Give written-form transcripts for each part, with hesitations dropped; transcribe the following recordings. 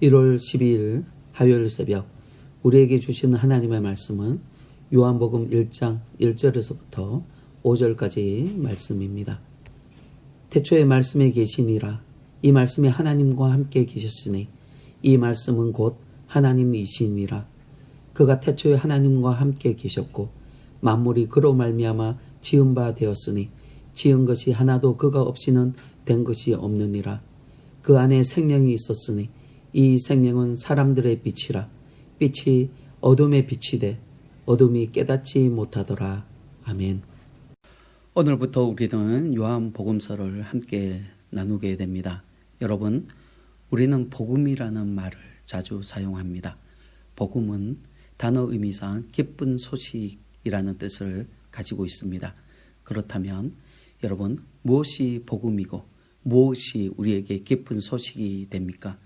1월 12일 화요일 새벽 우리에게 주시는 하나님의 말씀은 요한복음 1장 1절에서부터 5절까지 말씀입니다. 태초에 말씀에 계시니라. 이 말씀이 하나님과 함께 계셨으니 이 말씀은 곧 하나님이시니라. 그가 태초에 하나님과 함께 계셨고 만물이 그로 말미암아 지은 바 되었으니 지은 것이 하나도 그가 없이는 된 것이 없느니라. 그 안에 생명이 있었으니 이 생명은 사람들의 빛이라. 빛이 어둠에 비치되 어둠이 깨닫지 못하더라. 아멘. 오늘부터 우리는 요한복음서를 함께 나누게 됩니다. 여러분, 우리는 복음이라는 말을 자주 사용합니다. 복음은 단어 의미상 기쁜 소식이라는 뜻을 가지고 있습니다. 그렇다면 여러분, 무엇이 복음이고 무엇이 우리에게 기쁜 소식이 됩니까?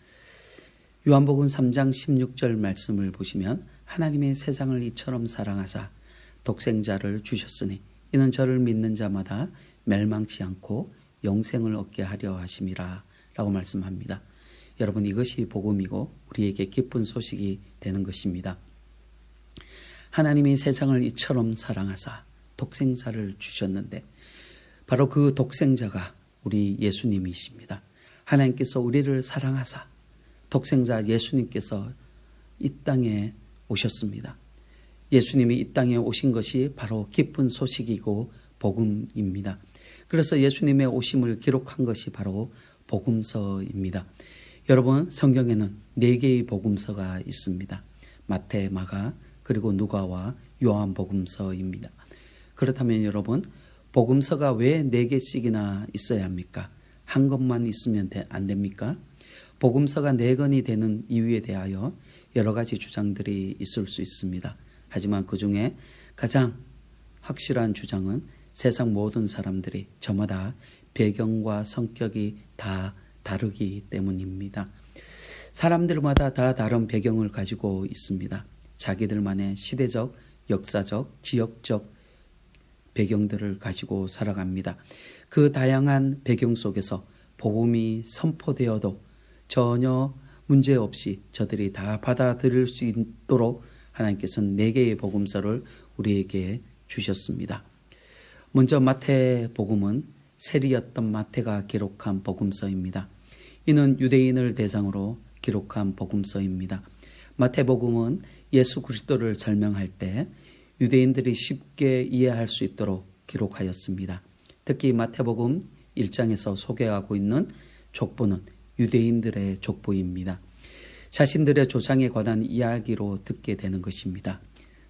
요한복음 3장 16절 말씀을 보시면 하나님의 세상을 이처럼 사랑하사 독생자를 주셨으니 이는 저를 믿는 자마다 멸망치 않고 영생을 얻게 하려 하심이라 라고 말씀합니다. 여러분, 이것이 복음이고 우리에게 기쁜 소식이 되는 것입니다. 하나님이 세상을 이처럼 사랑하사 독생자를 주셨는데 바로 그 독생자가 우리 예수님이십니다. 하나님께서 우리를 사랑하사 독생자 예수님께서 이 땅에 오셨습니다. 예수님이 이 땅에 오신 것이 바로 기쁜 소식이고 복음입니다. 그래서 예수님의 오심을 기록한 것이 바로 복음서입니다. 여러분, 성경에는 4개의 복음서가 있습니다. 마태, 마가, 그리고 누가와 요한복음서입니다. 그렇다면 여러분, 복음서가 왜 4개씩이나 있어야 합니까? 한 것만 있으면 안 됩니까? 복음서가 4권이 되는 이유에 대하여 여러 가지 주장들이 있을 수 있습니다. 하지만 그 중에 가장 확실한 주장은 세상 모든 사람들이 저마다 배경과 성격이 다 다르기 때문입니다. 사람들마다 다 다른 배경을 가지고 있습니다. 자기들만의 시대적, 역사적, 지역적 배경들을 가지고 살아갑니다. 그 다양한 배경 속에서 복음이 선포되어도 전혀 문제없이 저들이 다 받아들일 수 있도록 하나님께서는 4개의 복음서를 우리에게 주셨습니다. 먼저 마태복음은 세리였던 마태가 기록한 복음서입니다. 이는 유대인을 대상으로 기록한 복음서입니다. 마태복음은 예수 그리스도를 설명할 때 유대인들이 쉽게 이해할 수 있도록 기록하였습니다. 특히 마태복음 1장에서 소개하고 있는 족보는 유대인들의 족보입니다. 자신들의 조상에 관한 이야기로 듣게 되는 것입니다.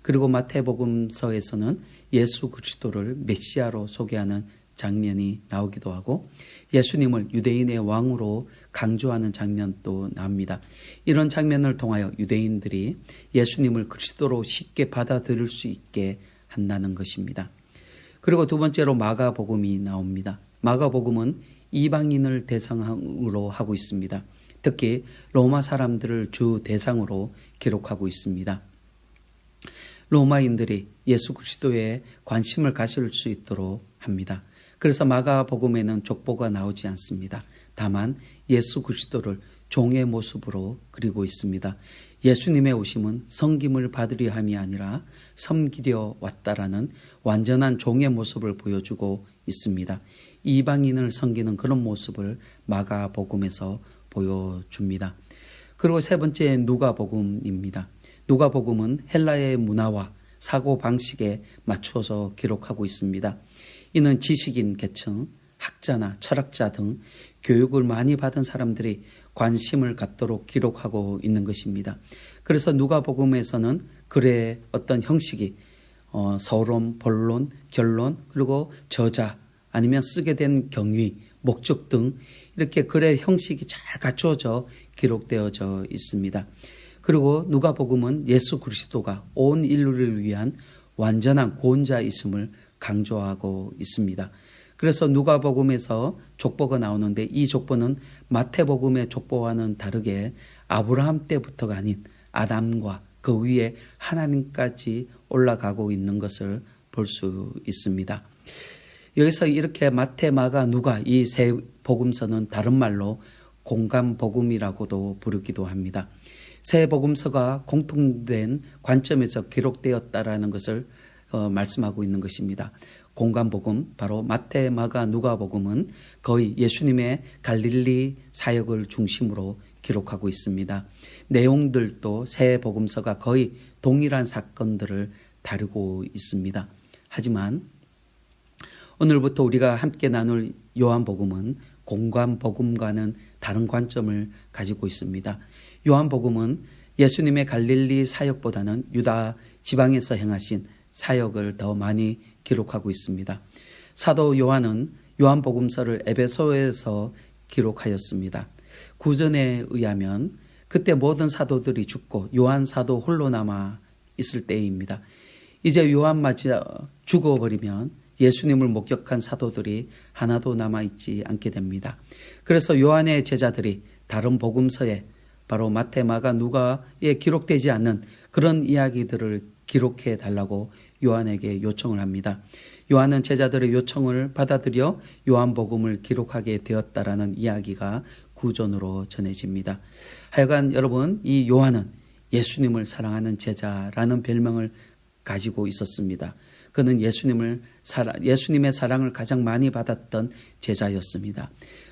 그리고 마태복음서에서는 예수 그리스도를 메시아로 소개하는 장면이 나오기도 하고 예수님을 유대인의 왕으로 강조하는 장면도 나옵니다. 이런 장면을 통하여 유대인들이 예수님을 그리스도로 쉽게 받아들일 수 있게 한다는 것입니다. 그리고 두 번째로 마가복음이 나옵니다. 마가복음은 이방인을 대상으로 하고 있습니다. 특히 로마 사람들을 주 대상으로 기록하고 있습니다. 로마인들이 예수 그리스도에 관심을 가질 수 있도록 합니다. 그래서 마가복음에는 족보가 나오지 않습니다. 다만 예수 그리스도를 종의 모습으로 그리고 있습니다. 예수님의 오심은 섬김을 받으려 함이 아니라 섬기려 왔다라는 완전한 종의 모습을 보여주고 있습니다. 이방인을 섬기는 그런 모습을 마가복음에서 보여줍니다. 그리고 세 번째 누가복음입니다. 누가복음은 헬라의 문화와 사고방식에 맞추어서 기록하고 있습니다. 이는 지식인 계층, 학자나 철학자 등 교육을 많이 받은 사람들이 관심을 갖도록 기록하고 있는 것입니다. 그래서 누가복음에서는 글의 어떤 형식이 서론, 본론, 결론, 그리고 저자 아니면 쓰게 된 경위, 목적 등 이렇게 글의 형식이 잘 갖추어져 기록되어져 있습니다. 그리고 누가복음은 예수 그리스도가 온 인류를 위한 완전한 구원자이심을 강조하고 있습니다. 그래서 누가복음에서 족보가 나오는데 이 족보는 마태복음의 족보와는 다르게 아브라함 때부터가 아닌 아담과 그 위에 하나님까지 올라가고 있는 것을 볼 수 있습니다. 여기서 이렇게 마태, 마가, 누가 이 세 복음서는 다른 말로 공감복음이라고도 부르기도 합니다. 새 복음서가 공통된 관점에서 기록되었다라는 것을 말씀하고 있는 것입니다. 공감복음, 바로 마태, 마가, 누가복음은 거의 예수님의 갈릴리 사역을 중심으로 기록하고 있습니다. 내용들도 새 복음서가 거의 동일한 사건들을 다루고 있습니다. 하지만 오늘부터 우리가 함께 나눌 요한복음은 공감복음과는 다른 관점을 가지고 있습니다. 요한복음은 예수님의 갈릴리 사역보다는 유다 지방에서 행하신 사역을 더 많이 기록하고 있습니다. 사도 요한은 요한복음서를 에베소에서 기록하였습니다. 구전에 의하면 그때 모든 사도들이 죽고 요한 사도 홀로 남아 있을 때입니다. 이제 요한마저 죽어버리면 예수님을 목격한 사도들이 하나도 남아있지 않게 됩니다. 그래서 요한의 제자들이 다른 복음서에 바로 마태, 마가, 누가에 기록되지 않는 그런 이야기들을 기록해 달라고 요한에게 요청을 합니다. 요한은 제자들의 요청을 받아들여 요한복음을 기록하게 되었다라는 이야기가 구전으로 전해집니다. 하여간 여러분, 이 요한은 예수님을 사랑하는 제자라는 별명을 가지고 있었습니다. 그는 예수님의 사랑을 가장 많이 받았던 제자였습니다.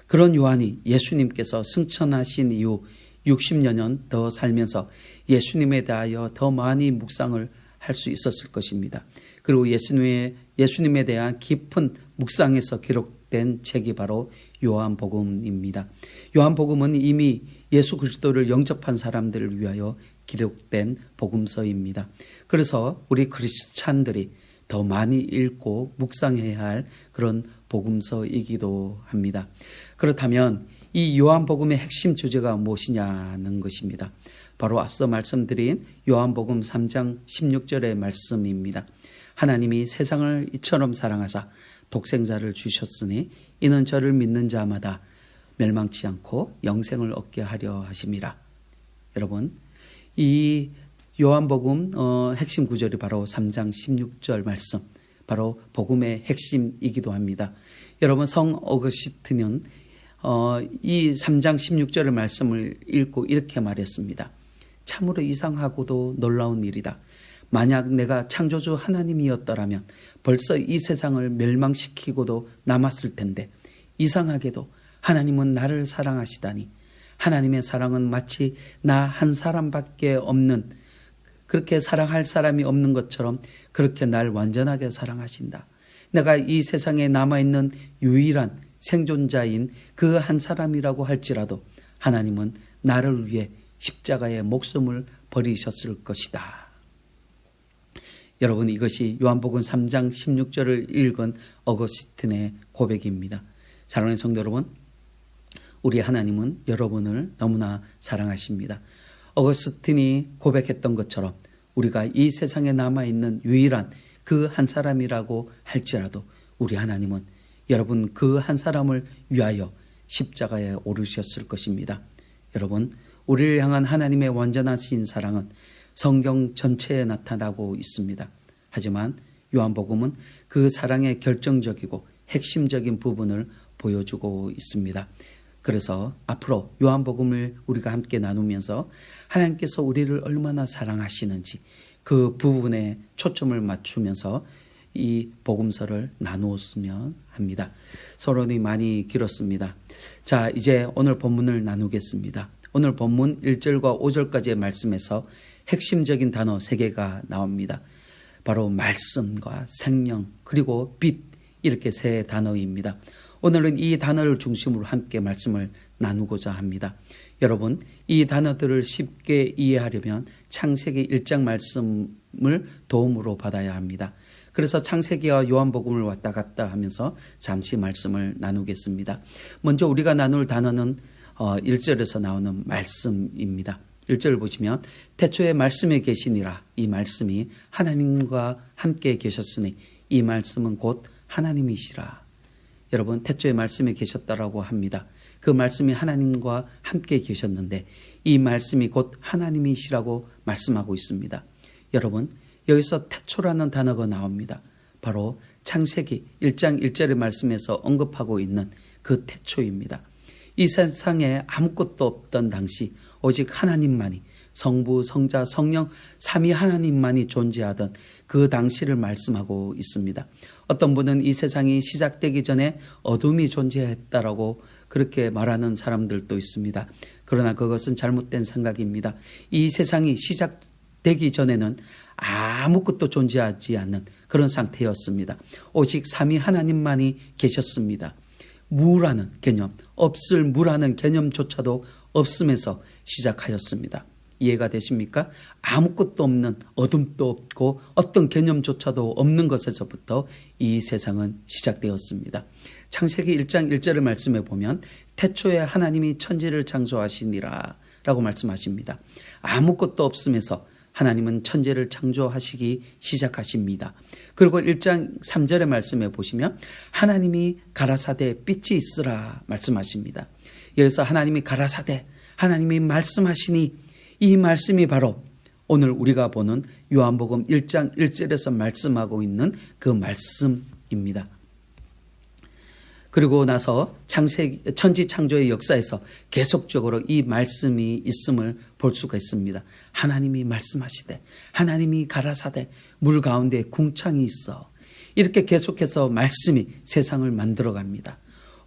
그런 요한이 예수님께서 승천하신 이후 60여 년 더 살면서 예수님에 대하여 더 많이 묵상을 할 수 있었을 것입니다. 그리고 예수님에 대한 깊은 묵상에서 기록된 책이 바로 요한복음입니다. 요한복음은 이미 예수 그리스도를 영접한 사람들을 위하여 기록된 복음서입니다. 그래서 우리 크리스찬들이 더 많이 읽고 묵상해야 할 그런 복음서이기도 합니다. 그렇다면 이 요한복음의 핵심 주제가 무엇이냐는 것입니다. 바로 앞서 말씀드린 요한복음 3장 16절의 말씀입니다. 하나님이 세상을 이처럼 사랑하사 독생자를 주셨으니 이는 저를 믿는 자마다 멸망치 않고 영생을 얻게 하려 하심이라. 여러분, 이 요한복음 핵심 구절이 바로 3장 16절 말씀, 바로 복음의 핵심이기도 합니다. 여러분, 성 어거스틴은 이 3장 16절의 말씀을 읽고 이렇게 말했습니다. 참으로 이상하고도 놀라운 일이다. 만약 내가 창조주 하나님이었더라면 벌써 이 세상을 멸망시키고도 남았을 텐데, 이상하게도 하나님은 나를 사랑하시다니. 하나님의 사랑은 마치 나 한 사람밖에 없는, 그렇게 사랑할 사람이 없는 것처럼 그렇게 날 완전하게 사랑하신다. 내가 이 세상에 남아있는 유일한 생존자인 그 한 사람이라고 할지라도 하나님은 나를 위해 십자가에 목숨을 버리셨을 것이다. 여러분, 이것이 요한복음 3장 16절을 읽은 어거스틴의 고백입니다. 사랑하는 성도 여러분, 우리 하나님은 여러분을 너무나 사랑하십니다. 어거스틴이 고백했던 것처럼 우리가 이 세상에 남아있는 유일한 그 한 사람이라고 할지라도 우리 하나님은 여러분 그 한 사람을 위하여 십자가에 오르셨을 것입니다. 여러분, 우리를 향한 하나님의 완전하신 사랑은 성경 전체에 나타나고 있습니다. 하지만 요한복음은 그 사랑의 결정적이고 핵심적인 부분을 보여주고 있습니다. 그래서 앞으로 요한복음을 우리가 함께 나누면서 하나님께서 우리를 얼마나 사랑하시는지 그 부분에 초점을 맞추면서 이 복음서를 나누었으면 합니다. 서론이 많이 길었습니다. 자, 이제 오늘 본문을 나누겠습니다. 오늘 본문 1절과 5절까지의 말씀에서 핵심적인 단어 3개가 나옵니다. 바로 말씀과 생명 그리고 빛, 이렇게 3 단어입니다. 오늘은 이 단어를 중심으로 함께 말씀을 나누고자 합니다. 여러분, 이 단어들을 쉽게 이해하려면 창세기 1장 말씀을 도움으로 받아야 합니다. 그래서 창세기와 요한복음을 왔다 갔다 하면서 잠시 말씀을 나누겠습니다. 먼저 우리가 나눌 단어는 1절에서 나오는 말씀입니다. 1절을 보시면 태초에 말씀에 계시니라. 이 말씀이 하나님과 함께 계셨으니 이 말씀은 곧 하나님이시라. 여러분, 태초에 말씀에 계셨다라고 합니다. 그 말씀이 하나님과 함께 계셨는데 이 말씀이 곧 하나님이시라고 말씀하고 있습니다. 여러분, 여기서 태초라는 단어가 나옵니다. 바로 창세기 1장 1절의 말씀에서 언급하고 있는 그 태초입니다. 이 세상에 아무것도 없던 당시 오직 하나님만이, 성부, 성자, 성령 삼위 하나님만이 존재하던 그 당시를 말씀하고 있습니다. 어떤 분은 이 세상이 시작되기 전에 어둠이 존재했다라고 그렇게 말하는 사람들도 있습니다. 그러나 그것은 잘못된 생각입니다. 이 세상이 시작되기 전에는 아무것도 존재하지 않는 그런 상태였습니다. 오직 삼위 하나님만이 계셨습니다. 무라는 개념, 없을 무라는 개념조차도 없으면서 시작하였습니다. 이해가 되십니까? 아무것도 없는, 어둠도 없고 어떤 개념조차도 없는 것에서부터 이 세상은 시작되었습니다. 창세기 1장 1절의 말씀에 보면 태초에 하나님이 천지를 창조하시니라 라고 말씀하십니다. 아무것도 없으면서 하나님은 천지를 창조하시기 시작하십니다. 그리고 1장 3절의 말씀에 보시면 하나님이 가라사대 빛이 있으라 말씀하십니다. 여기서 하나님이 가라사대, 하나님이 말씀하시니, 이 말씀이 바로 오늘 우리가 보는 요한복음 1장 1절에서 말씀하고 있는 그 말씀입니다. 그리고 나서 천지 창조의 역사에서 계속적으로 이 말씀이 있음을 볼 수가 있습니다. 하나님이 말씀하시되, 하나님이 가라사대, 물 가운데 궁창이 있어. 이렇게 계속해서 말씀이 세상을 만들어갑니다.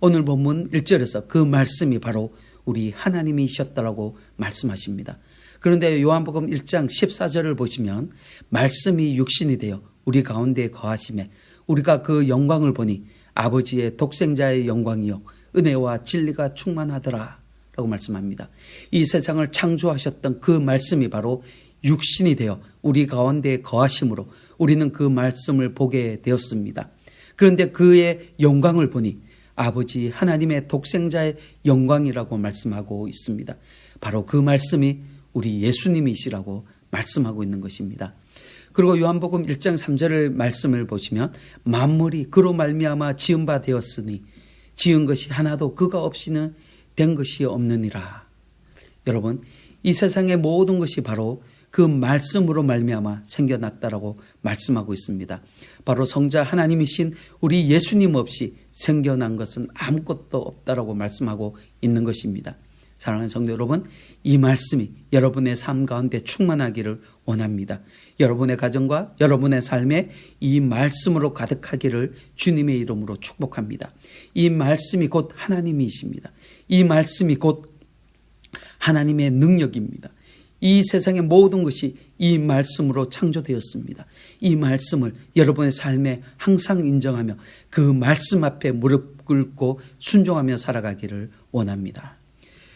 오늘 본문 1절에서 그 말씀이 바로 우리 하나님이셨다라고 말씀하십니다. 그런데 요한복음 1장 14절을 보시면 말씀이 육신이 되어 우리 가운데 거하심에 우리가 그 영광을 보니 아버지의 독생자의 영광이요 은혜와 진리가 충만하더라 라고 말씀합니다. 이 세상을 창조하셨던 그 말씀이 바로 육신이 되어 우리 가운데 거하심으로 우리는 그 말씀을 보게 되었습니다. 그런데 그의 영광을 보니 아버지 하나님의 독생자의 영광이라고 말씀하고 있습니다. 바로 그 말씀이 우리 예수님이시라고 말씀하고 있는 것입니다. 그리고 요한복음 1장 3절의 말씀을 보시면 만물이 그로 말미암아 지은 바 되었으니 지은 것이 하나도 그가 없이는 된 것이 없느니라. 여러분, 이 세상의 모든 것이 바로 그 말씀으로 말미암아 생겨났다라고 말씀하고 있습니다. 바로 성자 하나님이신 우리 예수님 없이 생겨난 것은 아무것도 없다라고 말씀하고 있는 것입니다. 사랑하는 성도 여러분, 이 말씀이 여러분의 삶 가운데 충만하기를 원합니다. 여러분의 가정과 여러분의 삶에 이 말씀으로 가득하기를 주님의 이름으로 축복합니다. 이 말씀이 곧 하나님이십니다. 이 말씀이 곧 하나님의 능력입니다. 이 세상의 모든 것이 이 말씀으로 창조되었습니다. 이 말씀을 여러분의 삶에 항상 인정하며 그 말씀 앞에 무릎 꿇고 순종하며 살아가기를 원합니다.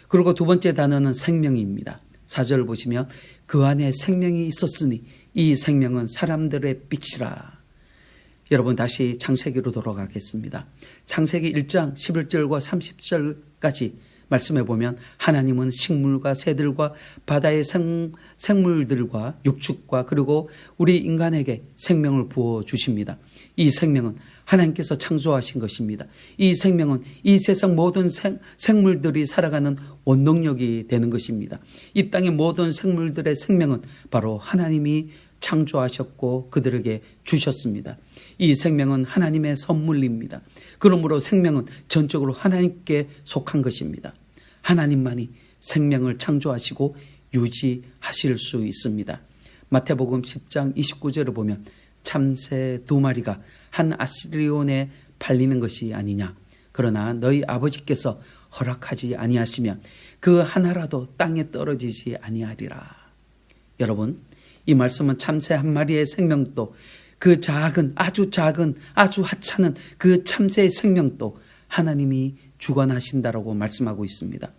그리고 두 번째 단어는 생명입니다. 4절 보시면 그 안에 생명이 있었으니 이 생명은 사람들의 빛이라. 여러분 다시 창세기로 돌아가겠습니다. 창세기 1장 11절과 30절까지 말씀해 보면 하나님은 식물과 새들과 바다의 생물들과 육축과 그리고 우리 인간에게 생명을 부어 주십니다. 이 생명은 하나님께서 창조하신 것입니다. 이 생명은 이 세상 모든 생물들이 살아가는 원동력이 되는 것입니다. 이 땅의 모든 생물들의 생명은 바로 하나님이 창조하셨고 그들에게 주셨습니다. 이 생명은 하나님의 선물입니다. 그러므로 생명은 전적으로 하나님께 속한 것입니다. 하나님만이 생명을 창조하시고 유지하실 수 있습니다. 마태복음 10장 29절을 보면 참새 2마리가 한 아스리온에 팔리는 것이 아니냐. 그러나 너희 아버지께서 허락하지 아니하시면 그 하나라도 땅에 떨어지지 아니하리라. 여러분, 이 말씀은 참새 한 마리의 생명도 그 작은 아주 하찮은 그 참새의 생명도 하나님이 주관하신다라고 말씀하고 있습니다.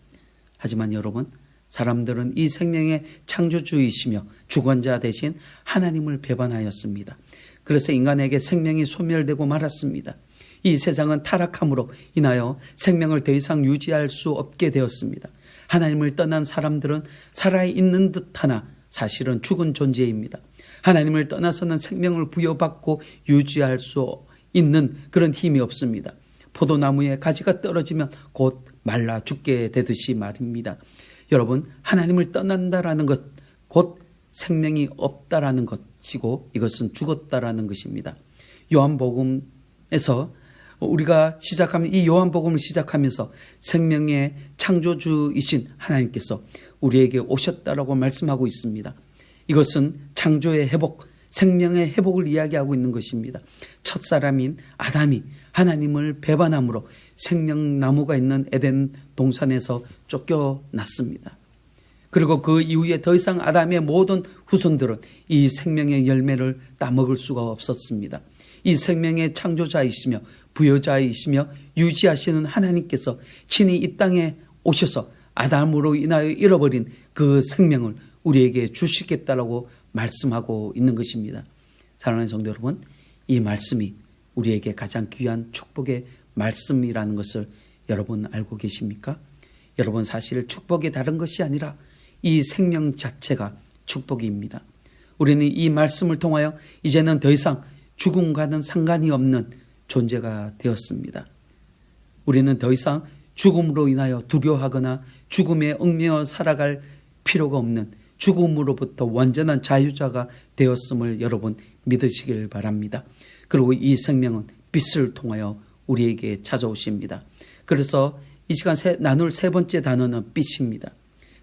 하지만 여러분, 사람들은 이 생명의 창조주이시며 주관자 대신 하나님을 배반하였습니다. 그래서 인간에게 생명이 소멸되고 말았습니다. 이 세상은 타락함으로 인하여 생명을 더 이상 유지할 수 없게 되었습니다. 하나님을 떠난 사람들은 살아있는 듯하나 사실은 죽은 존재입니다. 하나님을 떠나서는 생명을 부여받고 유지할 수 있는 그런 힘이 없습니다. 포도나무에 가지가 떨어지면 곧 말라 죽게 되듯이 말입니다. 여러분, 하나님을 떠난다라는 것, 곧 생명이 없다라는 것이고 이것은 죽었다라는 것입니다. 요한복음에서 우리가 시작하면 이 요한복음을 시작하면서 생명의 창조주이신 하나님께서 우리에게 오셨다라고 말씀하고 있습니다. 이것은 창조의 회복, 생명의 회복을 이야기하고 있는 것입니다. 첫사람인 아담이 하나님을 배반함으로 생명나무가 있는 에덴 동산에서 쫓겨났습니다. 그리고 그 이후에 더 이상 아담의 모든 후손들은 이 생명의 열매를 따먹을 수가 없었습니다. 이 생명의 창조자이시며 부여자이시며 유지하시는 하나님께서 친히 이 땅에 오셔서 아담으로 인하여 잃어버린 그 생명을 우리에게 주시겠다라고 말씀하고 있는 것입니다. 사랑하는 성도 여러분, 이 말씀이 우리에게 가장 귀한 축복의 말씀이라는 것을 여러분 알고 계십니까? 여러분, 사실 축복이 다른 것이 아니라 이 생명 자체가 축복입니다. 우리는 이 말씀을 통하여 이제는 더 이상 죽음과는 상관이 없는 존재가 되었습니다. 우리는 더 이상 죽음으로 인하여 두려워하거나 죽음에 얽매여 살아갈 필요가 없는 죽음으로부터 완전한 자유자가 되었음을 여러분 믿으시길 바랍니다. 그리고 이 생명은 빛을 통하여 우리에게 찾아오십니다. 그래서 이 시간 나눌 세 번째 단어는 빛입니다.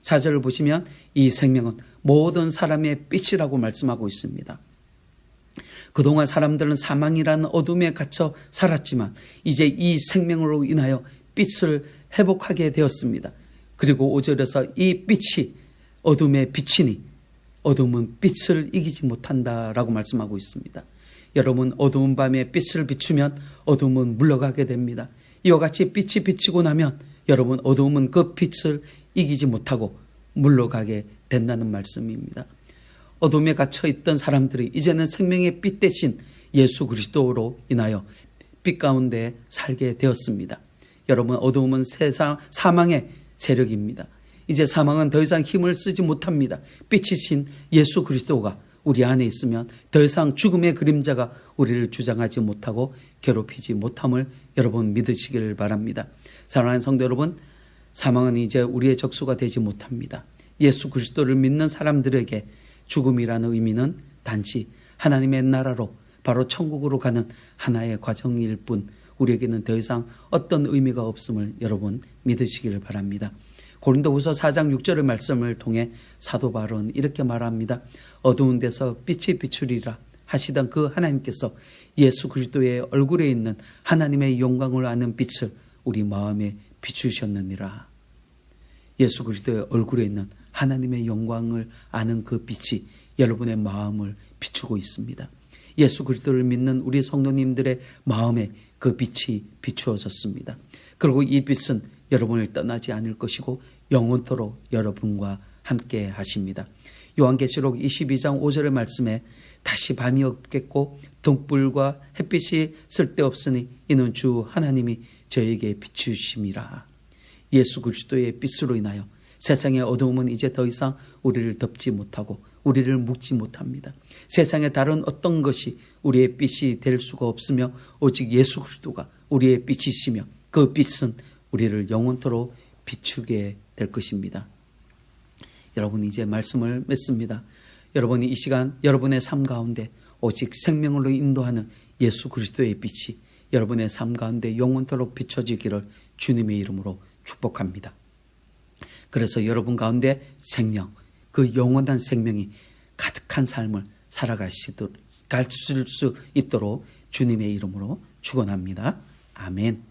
4절을 보시면 이 생명은 모든 사람의 빛이라고 말씀하고 있습니다. 그동안 사람들은 사망이라는 어둠에 갇혀 살았지만 이제 이 생명으로 인하여 빛을 회복하게 되었습니다. 그리고 5절에서 이 빛이 어둠의 빛이니 어둠은 빛을 이기지 못한다라고 말씀하고 있습니다. 여러분, 어두운 밤에 빛을 비추면 어둠은 물러가게 됩니다. 이와 같이 빛이 비치고 나면 여러분, 어둠은 그 빛을 이기지 못하고 물러가게 된다는 말씀입니다. 어둠에 갇혀 있던 사람들이 이제는 생명의 빛 대신 예수 그리스도로 인하여 빛 가운데 살게 되었습니다. 여러분, 어둠은 세상 사망의 세력입니다. 이제 사망은 더 이상 힘을 쓰지 못합니다. 빛이신 예수 그리스도가 우리 안에 있으면 더 이상 죽음의 그림자가 우리를 주장하지 못하고 괴롭히지 못함을 여러분 믿으시길 바랍니다. 사랑하는 성도 여러분, 사망은 이제 우리의 적수가 되지 못합니다. 예수 그리스도를 믿는 사람들에게 죽음이라는 의미는 단지 하나님의 나라로 바로 천국으로 가는 하나의 과정일 뿐 우리에게는 더 이상 어떤 의미가 없음을 여러분 믿으시길 바랍니다. 고린도후서 4장 6절의 말씀을 통해 사도 바울은 이렇게 말합니다. 어두운 데서 빛이 비추리라 하시던 그 하나님께서 예수 그리스도의 얼굴에 있는 하나님의 영광을 아는 빛을 우리 마음에 비추셨느니라. 예수 그리스도의 얼굴에 있는 하나님의 영광을 아는 그 빛이 여러분의 마음을 비추고 있습니다. 예수 그리스도를 믿는 우리 성도님들의 마음에 그 빛이 비추어졌습니다. 그리고 이 빛은 여러분을 떠나지 않을 것이고 영원토록 여러분과 함께 하십니다. 요한계시록 22장 5절의 말씀에 다시 밤이 없겠고 등불과 햇빛이 쓸데없으니 이는 주 하나님이 저에게 비추심이라. 예수 그리스도의 빛으로 인하여 세상의 어두움은 이제 더 이상 우리를 덮지 못하고 우리를 묶지 못합니다. 세상의 다른 어떤 것이 우리의 빛이 될 수가 없으며 오직 예수 그리스도가 우리의 빛이시며 그 빛은 우리를 영원토록 비추게 될 것입니다. 여러분, 이제 말씀을 맺습니다. 여러분이 이 시간 여러분의 삶 가운데 오직 생명으로 인도하는 예수 그리스도의 빛이 여러분의 삶 가운데 영원토록 비춰지기를 주님의 이름으로 축복합니다. 그래서 여러분 가운데 생명, 그 영원한 생명이 가득한 삶을 갈 수 있도록 주님의 이름으로 축원합니다. 아멘.